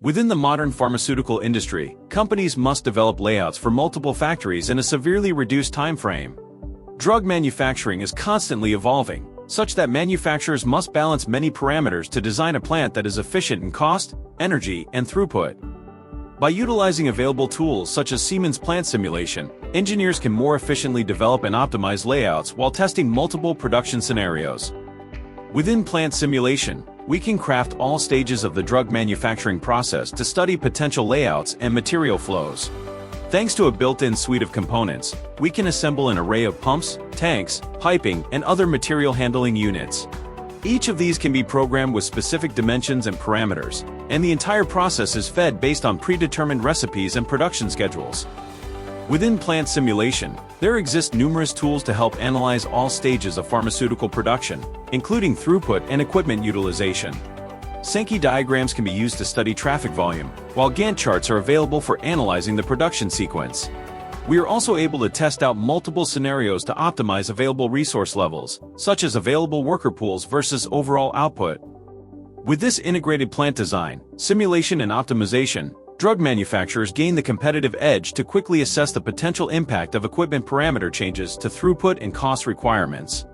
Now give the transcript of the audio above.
Within the modern pharmaceutical industry, companies must develop layouts for multiple factories in a severely reduced time frame. Drug manufacturing is constantly evolving, such that manufacturers must balance many parameters to design a plant that is efficient in cost, energy, and throughput. By utilizing available tools such as Siemens plant simulation, engineers can more efficiently develop and optimize layouts while testing multiple production scenarios. Within plant simulation, we can craft all stages of the drug manufacturing process to study potential layouts and material flows. Thanks to a built-in suite of components, we can assemble an array of pumps, tanks, piping, and other material handling units. Each of these can be programmed with specific dimensions and parameters, and the entire process is fed based on predetermined recipes and production schedules. Within plant simulation, there exist numerous tools to help analyze all stages of pharmaceutical production, including throughput and equipment utilization. Sankey diagrams can be used to study traffic volume, while Gantt charts are available for analyzing the production sequence. We are also able to test out multiple scenarios to optimize available resource levels, such as available worker pools versus overall output. With this integrated plant design, simulation and optimization, drug manufacturers gain the competitive edge to quickly assess the potential impact of equipment parameter changes to throughput and cost requirements.